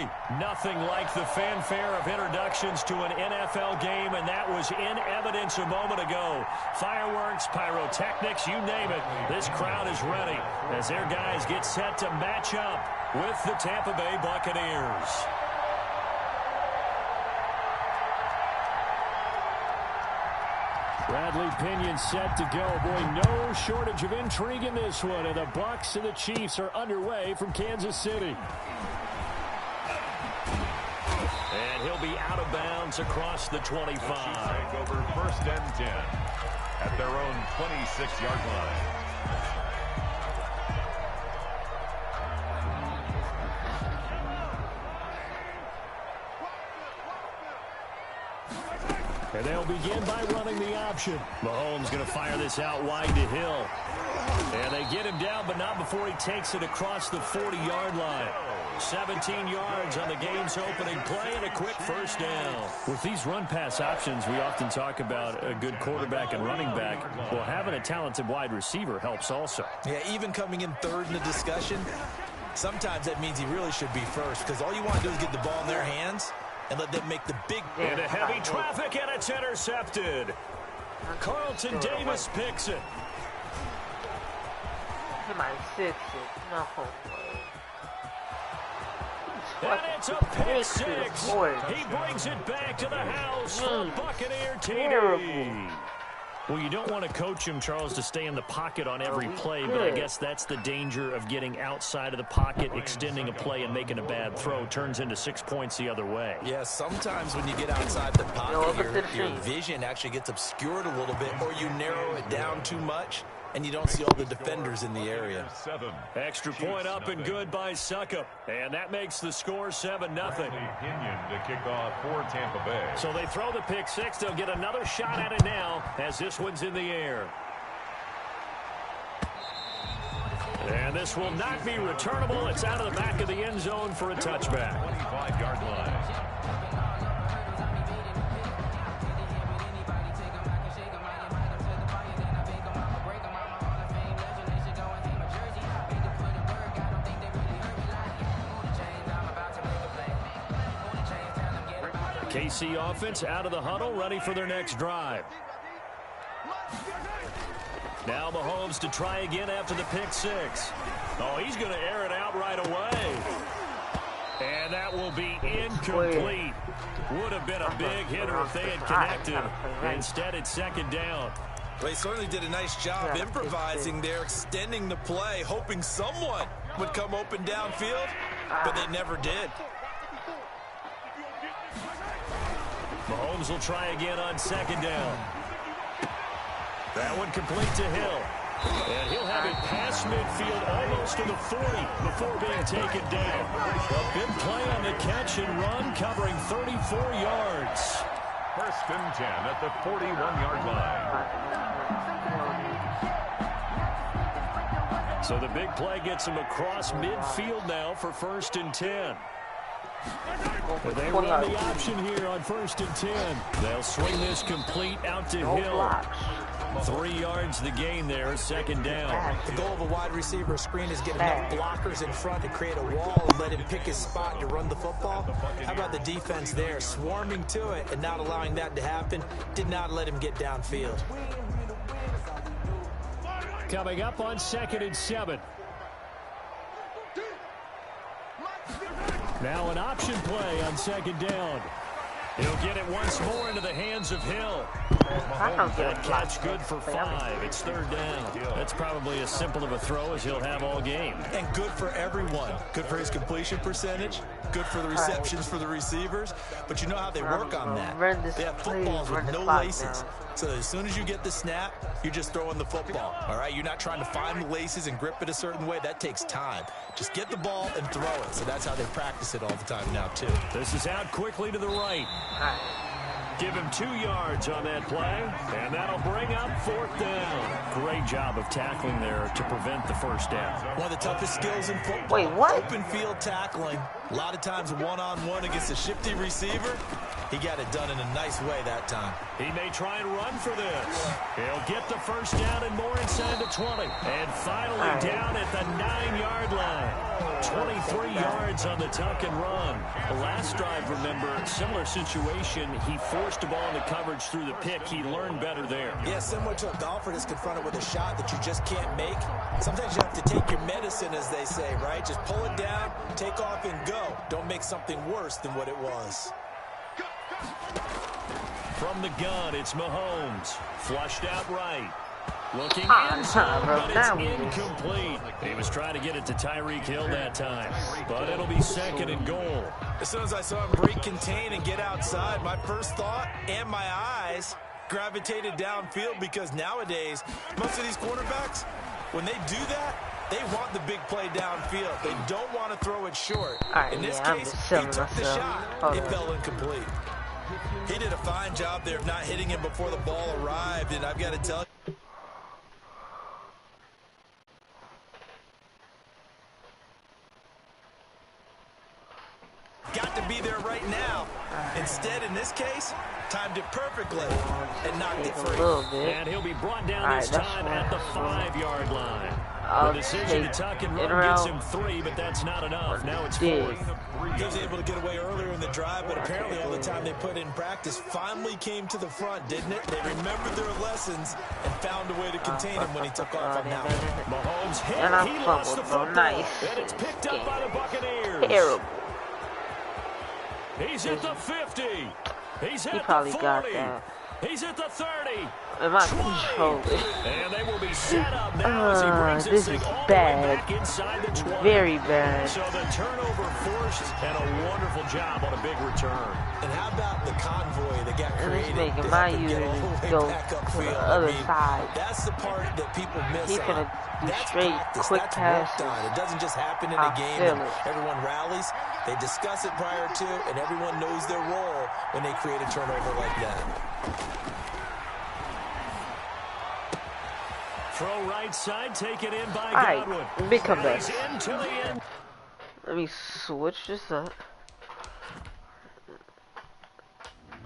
play. Nothing like the fanfare of introductions to an NFL game, and that was in evidence a moment ago. Fireworks, pyrotechnics, you name it. This crowd is ready as their guys get set to match up with the Tampa Bay Buccaneers. Bradley Pinion set to go. Boy, no shortage of intrigue in this one. And the Bucs and the Chiefs are underway from Kansas City. And he'll be out of bounds across the 25. Take over 1st and 10 at their own 26-yard line. And they'll begin by running the option. Mahomes going to fire this out wide to Hill. And they get him down, but not before he takes it across the 40-yard line. 17 yards on the game's opening play and a quick first down. With these run-pass options, we often talk about a good quarterback and running back. Well, having a talented wide receiver helps also. Yeah, even coming in third in the discussion, sometimes that means he really should be first, because all you want to do is get the ball in their hands and let them make the big play. Into heavy traffic, and it's intercepted. Carlton Davis picks it. And it's a pick six. He brings it back to the house for Buccaneer TD. Well, you don't want to coach him, Charles, to stay in the pocket on every play, but I guess that's the danger of getting outside of the pocket, extending a play, and making a bad throw. Turns into 6 points the other way. Yeah, sometimes when you get outside the pocket, your vision actually gets obscured a little bit, or you narrow it down too much, and you don't see all the defenders in the area. Extra point up and good by Suckup. And that makes the score 7-0. Pinion to kick off for Tampa Bay. So they throw the pick six. They'll get another shot at it now as this one's in the air. And this will not be returnable. It's out of the back of the end zone for a touchback. 25-yard line. KC offense out of the huddle, ready for their next drive. Now Mahomes to try again after the pick six. Oh, he's going to air it out right away. And that will be incomplete. Would have been a big hitter if they had connected. Instead, it's second down. Well, he certainly did a nice job improvising there, extending the play, hoping someone would come open downfield, but they never did. Mahomes will try again on second down. That one complete to Hill. And he'll have it past midfield almost to the 40 before being taken down. A big play on the catch and run covering 34 yards. 1st and 10 at the 41-yard line. So the big play gets him across midfield now for 1st and 10. They run the option here on 1st and 10. They'll swing this complete out to Hill. 3 yards the gain there, second down. The goal of a wide receiver screen is get enough blockers in front to create a wall and let him pick his spot to run the football. How about the defense there, swarming to it and not allowing that to happen? Did not let him get downfield. Coming up on 2nd and 7. Now an option play on second down. He'll get it once more into the hands of Hill. That catch good for 5. It's 3rd down. That's probably as simple of a throw as he'll have all game. And good for everyone. Good for his completion percentage. Good for the receptions for the receivers. But you know how they work on that. They have footballs with no laces. So as soon as you get the snap, you're just throwing the football. All right? You're not trying to find the laces and grip it a certain way. That takes time. Just get the ball and throw it. So that's how they practice it all the time now, too. This is out quickly to the right. Give him 2 yards on that play, and that'll bring up 4th down. Great job of tackling there to prevent the first down. One of the toughest skills in football. Open field tackling. A lot of times one-on-one against a shifty receiver. He got it done in a nice way that time. He may try and run for this. He'll get the first down and more inside the 20. And finally down at the 9-yard line. 23 yards on the tuck and run. The last drive, remember, similar situation. He forced the ball into coverage through the pick. He learned better there. Yeah, similar to a golfer that's confronted with a shot that you just can't make. Sometimes you have to take your medicine, as they say, right? Just pull it down, take off, and go. Don't make something worse than what it was. From the gun, it's Mahomes. Flushed out right. Looking inside, but it's incomplete. He was trying to get it to Tyreek Hill that time, but it'll be second and goal. As soon as I saw him break contain and get outside, my first thought and my eyes gravitated downfield, because nowadays, most of these quarterbacks, when they do that, they want the big play downfield. They don't want to throw it short. In this case, he took the shot. It fell incomplete. He did a fine job there of not hitting him before the ball arrived, and I've got to tell you, got to be there right now. Instead, in this case, timed it perfectly and knocked it free. And he'll be brought down this time at the 5-yard line. The decision to tuck and run gets him 3, but that's not enough. Now it's 4th. He was able to get away earlier in the drive, but apparently all the time they put in practice finally came to the front, didn't it? They remembered their lessons and found a way to contain him when he took off on that one. Mahomes hit. He lost the football. And it's picked up by the Buccaneers. Terrible. He's at the 50. He's at probably the 40. got that. He's at the 30. Am I controlling? And they will be set up now as he brings this thing is all bad. the way back inside the 20. Very bad. So the turnover forced and a wonderful job on a big return. And how about the convoy that got created making to my help him get all unit the way go back to upfield? the other side. That's the part that people miss He's gonna do That's straight, practice. quick That's passes. worked on. It doesn't just happen in I a game feel and it. everyone rallies. They discuss it prior to, and everyone knows their role when they create a turnover like that. Throw right side, taken in by Godwin. Alright, big comeback. He's into the end. Let me switch this up.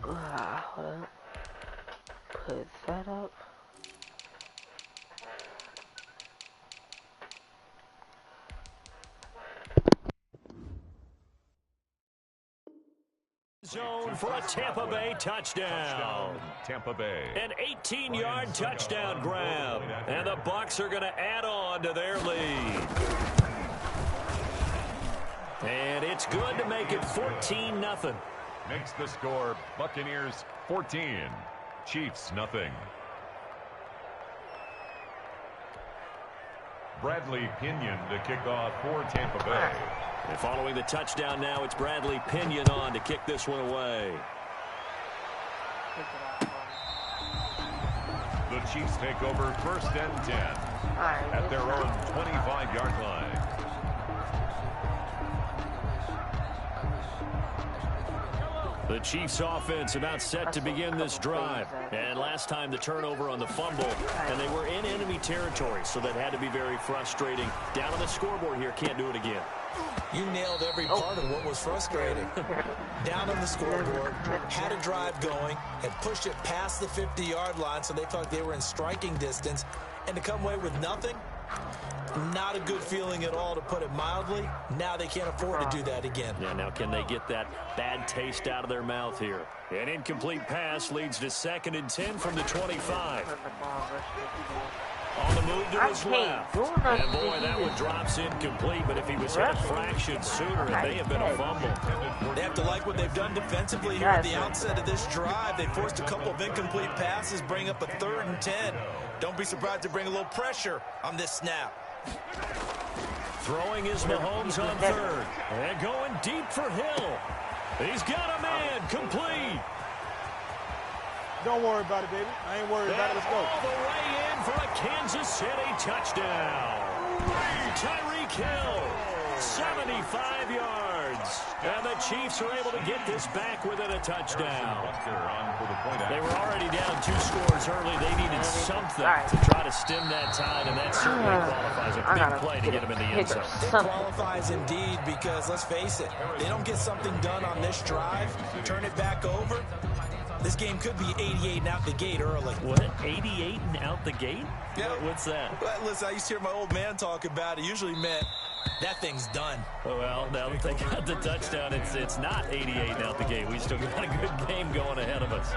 Hold up. Put that up. Zone for a Tampa Bay touchdown. Tampa Bay. An 18-yard touchdown grab. And the Bucs are going to add on to their lead. And it's good to make it 14-0. Makes the score Buccaneers 14, Chiefs nothing. Bradley Pinion to kick off for Tampa Bay. And following the touchdown now, it's Bradley Pinion on to kick this one away. The Chiefs take over 1st and 10 at their own 25-yard line. The Chiefs offense about set to begin this drive. And last time the turnover on the fumble, and they were in enemy territory, so that had to be very frustrating. Down on the scoreboard here, can't do it again. You nailed every part of what was frustrating. Down on the scoreboard, had a drive going, had pushed it past the 50-yard line, so they felt like they were in striking distance, and to come away with nothing, not a good feeling at all, to put it mildly. Now they can't afford to do that again. Yeah, now can they get that bad taste out of their mouth here? An incomplete pass leads to 2nd and 10 from the 25. On the move to his left. And boy, that one drops incomplete, but if he was hit a fraction sooner, it may have been a fumble. They have to like what they've done defensively here at the outset of this drive. They forced a couple of incomplete passes, bring up a 3rd and 10. Don't be surprised to bring a little pressure on this snap. Throwing is Mahomes on 3rd. And going deep for Hill. He's got a man, complete. Don't worry about it, baby. I ain't worried about it. Let's go. All the way in for a Kansas City touchdown. Tyreek Hill, 75 yards. yards. And the Chiefs are able to get this back within a touchdown. They were already down 2 scores early. They needed something to try to stem that tide, and that certainly qualifies a big play to get them in the end zone. It qualifies indeed because, let's face it, they don't get something done on this drive, turn it back over, this game could be 88 and out the gate early. What? 88 and out the gate? Yeah. What's that? Well, listen, I used to hear my old man talk about it. Usually meant that thing's done. Well, now that they got the touchdown, it's not 88 and out the gate. We still got a good game going ahead of us.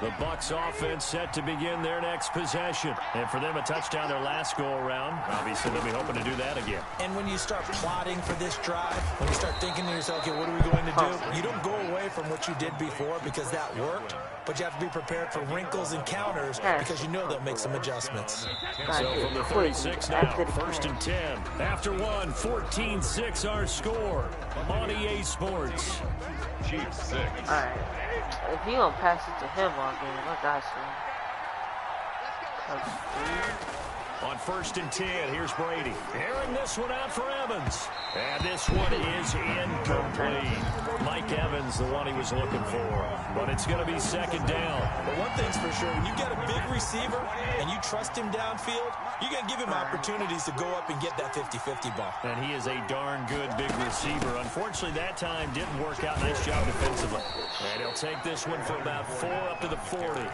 The Bucs offense set to begin their next possession. And for them, a touchdown their last go-around. Obviously, they'll be hoping to do that again. And when you start plotting for this drive, when you start thinking to yourself, okay, what are we going to do? You don't go away from what you did before because that worked, but you have to be prepared for wrinkles and counters because you know they'll make some adjustments. So from the 36 now, 1st and 10. After 1, 14-6 our score on EA Sports. Chiefs 6. Alright. If you gonna pass it to him all game, I got some. On 1st and 10, here's Brady. Airing this one out for Evans. And this one is incomplete. Mike Evans, the one he was looking for. But it's going to be 2nd down. But one thing's for sure, when you get a big receiver and you trust him downfield, you're going to give him opportunities to go up and get that 50-50 ball. And he is a darn good big receiver. Unfortunately, that time didn't work out. Nice job defensively. And he'll take this one for about 4 up to the 40.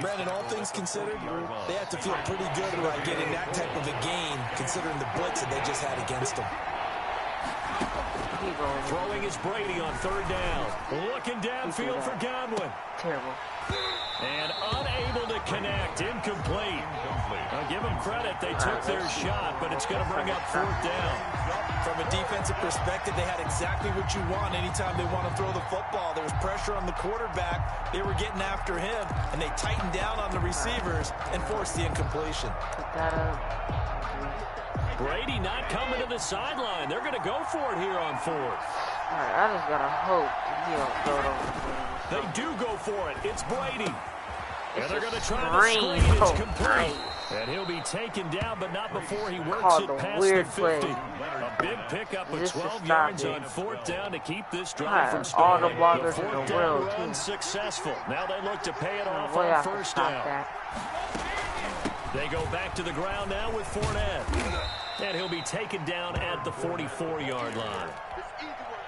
Brandon, all things considered, they have to feel pretty good about getting that type of a gain, considering the blitz that they just had against them. Throwing is Brady on 3rd down. Looking downfield for Godwin. Terrible. And unable to connect. Incomplete. I'll give them credit. They took their shot, but it's going to bring up 4th down. From a defensive perspective, they had exactly what you want anytime they want to throw the football. There was pressure on the quarterback. They were getting after him, and they tightened down on the receivers and forced the incompletion. Brady not coming to the sideline. They're going to go for it here on 4th. Alright, I just gotta hope he don't throw it over the They do go for it. It's Brady. It's and they're going to try to screen. screen. It's Oh, complete. nice. And he'll be taken down, but not before he works Called it a past weird the 50. play. A big pickup of This is 12 yards stopping. on 4th down to keep this drive Alright, from all starting. the blockers in 4th the down world, run too. successful. Now they look to pay it off Boy, I on can 1st stop down. that. They go back to the ground now with Fournette. And he'll be taken down at the 44-yard line.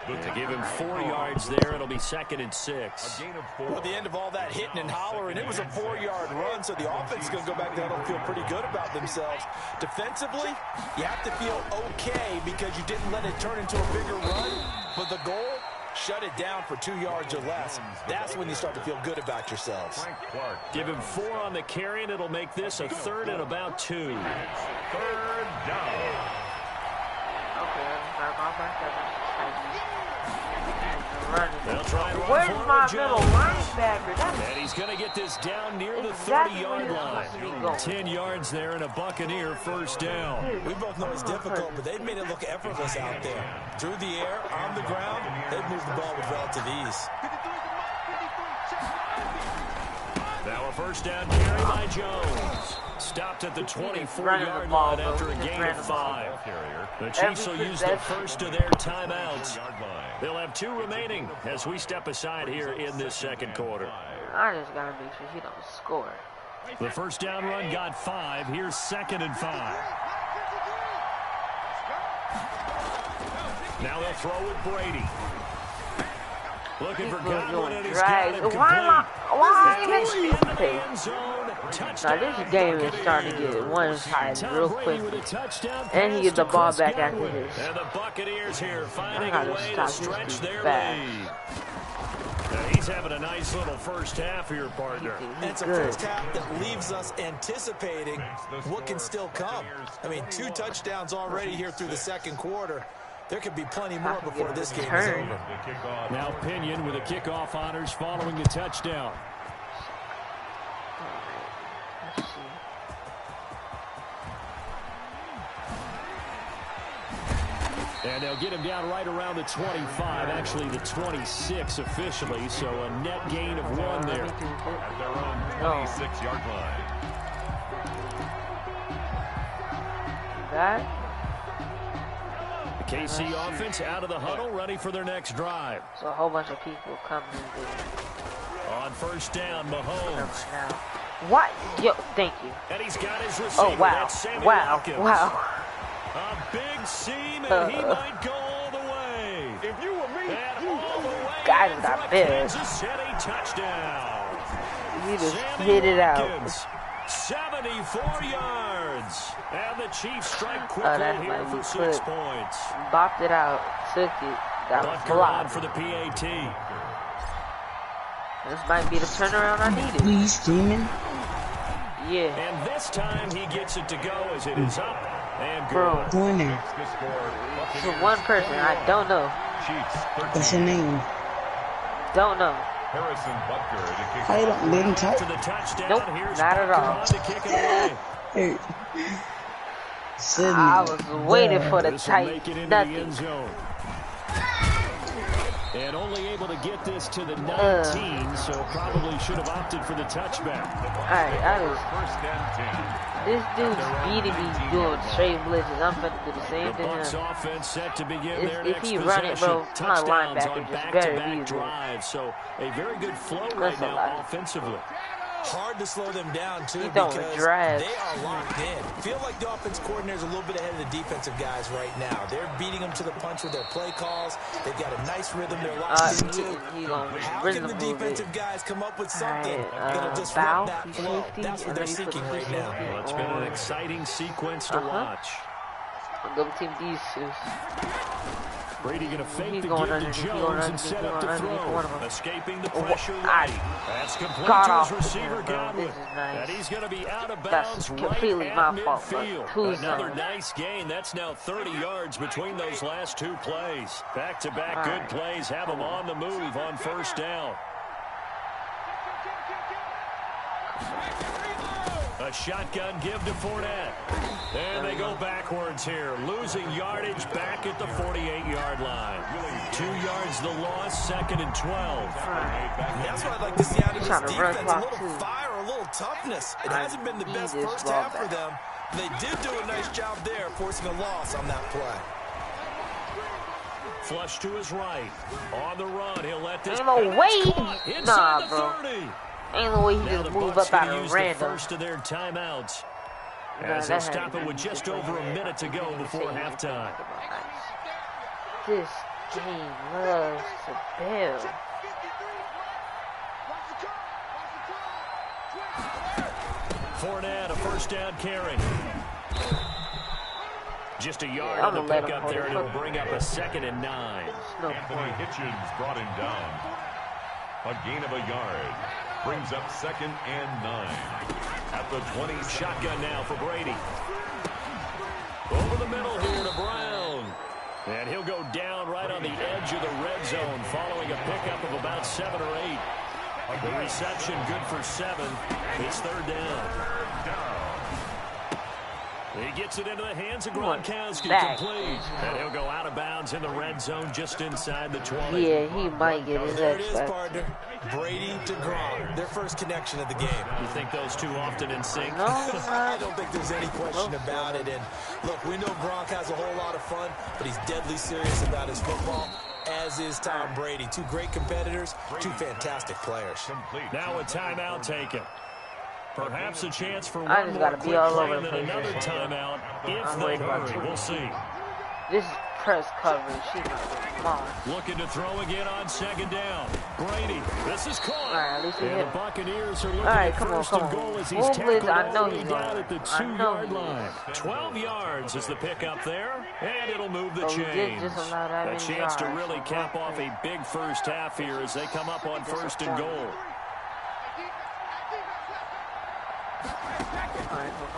To give him 4 yards there, it'll be 2nd and 6. Well, at the end of all that hitting and hollering, it was a 4-yard run, so the offense is going to go back down and feel pretty good about themselves. Defensively, you have to feel okay because you didn't let it turn into a bigger run, but the goal, shut it down for 2 yards or less. That's when you start to feel good about yourselves. Give him 4 on the carry, and it'll make this a 3rd and about 2. 3rd down. They'll try and run Where's for my it, middle Jones. linebacker? And he's going to get this down near the Exactly where 30-yard you're line. supposed to be going. 10 yards there and a Buccaneer 1st down. We both know it's difficult, but they've made it look effortless out there. Through the air, on the ground, they've moved the ball with relative ease. Now a 1st down carry by Jones. Stopped at the 24-yard line after a gain of 5. The Chiefs will use the first of their timeouts. They'll have 2 remaining as we step aside here in this 2nd quarter. I just gotta make sure he don't score. The 1st down run got 5. Here's 2nd and 5. Now they'll throw with Brady. Looking for Godwin, and he's got it complete. Why am I even Into the okay. end zone. Now Touchdown, this game is starting to get one-sided real quick. And he gets the ball back after this. And the Buccaneers here finding I a gotta way stop to this stretch dude their fast. lead. Now he's having a nice little first half here, partner. And it's a first half that leaves us anticipating what can still come. I mean, 2 touchdowns already here through the 2nd quarter. There could be plenty more before this game is over. Now Pinion with the kickoff honors following the touchdown. Let's see. And they'll get him down right around the 25, actually the 26 officially, so a net gain of 1 there. At their own 26-yard line. The KC offense out of the huddle, ready for their next drive. So a whole bunch of people coming in. On first down, Mahomes. What? Yo, thank you. And he's got his receiver. Oh, wow. Wow. Wow. A big seam, and he might go all the way. If you were me, and all the way guys got big. Kansas City touchdown. You just hit it out. 74 yards. And the Chiefs strike quickly here for 6 points. Bopped it out. Took it. That was blocked for the PAT. This might be the turnaround I needed. Please, Demon. Yeah. And this time he gets it to go as it is up and good. Bro. Winner. For one person, I don't know. What's your name? Don't know. Harrison Butker to kick I don't didn't touch. To the touchdown. Nope, Here's not at all. To kick it away. Hey. Sydney. I was waiting for the This will tight make it into the nothing. end zone. And only able to get this to the 19, so probably should have opted for the touchback. Alright, First and 10. this dude's beating me doing straight blitzes. I'm finna do the same The to Bucs him. offense set to begin their If next he run it, bro, possession. my Touchdowns linebacker on just better back-to-back use it. drives, so a very good flow right That's a now lot. offensively. Hard to slow them down, too, He throwing because drives. they are locked in. Feel like the offense coordinator's a little bit ahead of the defensive guys right now. They're beating them to the punch with their play calls. They've got a nice rhythm they're locked into. How can the defensive guys come up with something that'll disrupt that flow? That's what they're seeking right now. Well, it's been an exciting sequence to watch. I'm double team these two. Brady going to fake He's the going give to underneath, Jones and set up the throw. Escaping the pressure right. That's complete to his receiver, Godwin. And he's going to be out of bounds right at midfield. Another nice gain. That's now 30 yards between those last two plays. Back-to-back good plays have them on the move on first down. A shotgun give to Fournette. And they go backwards here. Losing yardage back at the 48-yard line. 2 yards the loss, 2nd and 12. That's what I'd like to see out of this defense. A little fire, a little toughness. It hasn't been the best first half for them. They did do a nice job there, forcing a loss on that play. Flush to his right. On the run, he'll let this... Ain't no way! Inside Nah, the 30. Ain't no way he Now just the move Bucs up out gonna of use random. the first of their timeouts. As they stop it with just over a minute to go before halftime. This game loves to build. Fournette, a first down carry. Just a yard Yeah, on the let him pickup hold there, it and it'll quick. bring up a 2nd and 9. Anthony Hitchens brought him down. A gain of a yard. Brings up 2nd and 9. At the 20. Shotgun now for Brady. Over the middle here to Brown. And he'll go down right on the edge of the red zone following a pickup of about 7 or 8. The reception good for 7. It's 3rd down. He gets it into the hands of Gronkowski, complete. And he'll go out of bounds in the red zone just inside the 20. Yeah, he might get his There it is, X partner. Brady to Gronk, their first connection of the game. You think those two often in sync? No, I don't think there's any question about it. And look, we know Gronk has a whole lot of fun, but he's deadly serious about his football, as is Tom Brady. Two great competitors, two fantastic players. Now a timeout taken. Perhaps a chance for I one just more gotta be quick all play over and the then place. another timeout if I'm they worried about hurry. you. We'll see. This is press coverage. Come on. Looking to throw again on 2nd down. Brady, this is caught. All right, at least he And hit the him. Buccaneers are looking All right, at come on, first come and on. goal as he's Full tackled blitz, I all know the way he's down going. at the I know 2-yard he is. line. 12 yards is the pickup there, and it'll move the Oh, we did chains. just allow that A many chance to yards. really cap off a big first half here as they come up on 1st and goal.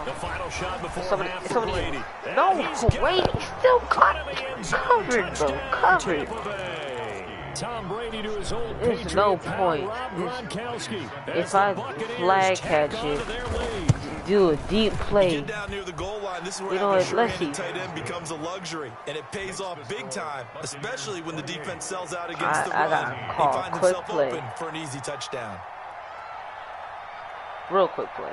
The final shot before half for Brady. No, And wait, he's still covered, bro, covered. Tom Brady to his old There's Patriot no pal, point. Rob Gronkowski, as If the I Buccaneers flag tack catch onto it, their lead. do a deep play. Get down near the goal line. This is where You know having a what, let's sure-handed see. tight end becomes a luxury, and it pays off big time, especially when the defense sells out against the I run. gotta He call finds quick himself play. open for an easy touchdown. Real quick play.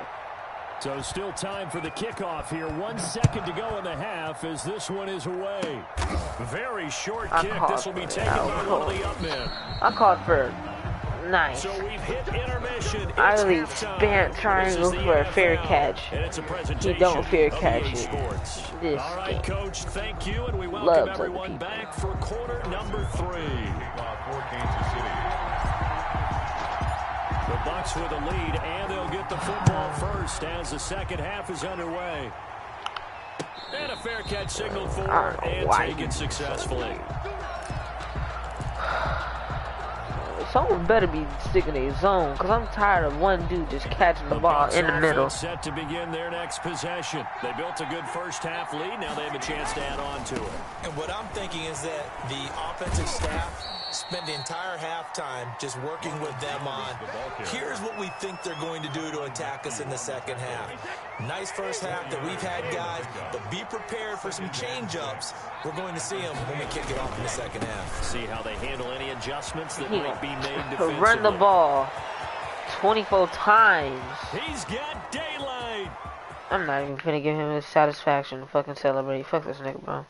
So still time for the kickoff here. 1 second to go in the half as this one is away. Very short kick. This will be taken by one of the up men. I called for nice. So we've hit intermission. I really spam trying to go for a fair catch. He don't fair catch it. This All right, game. Coach, thank you, and we welcome everyone back for quarter number 3. For Kansas City. The Bucs with a lead, and they'll get the football first as the second half is underway. And a fair catch signaled for, and taken successfully. Someone better be sticking in his zone, because I'm tired of one dude just catching the ball in the middle. Set to begin their next possession. They built a good first half lead. Now they have a chance to add on to it. And what I'm thinking is that the offensive staff spend the entire halftime just working with them on, here's what we think they're going to do to attack us in the second half. Nice first half that we've had, guys, but be prepared for some change-ups. We're going to see them when we kick it off in the second half. See how they handle any adjustments that might be made defensively. Run the ball 24 times. He's got daylight. I'm not even gonna give him his satisfaction to fucking celebrate. Fuck this nigga, bro.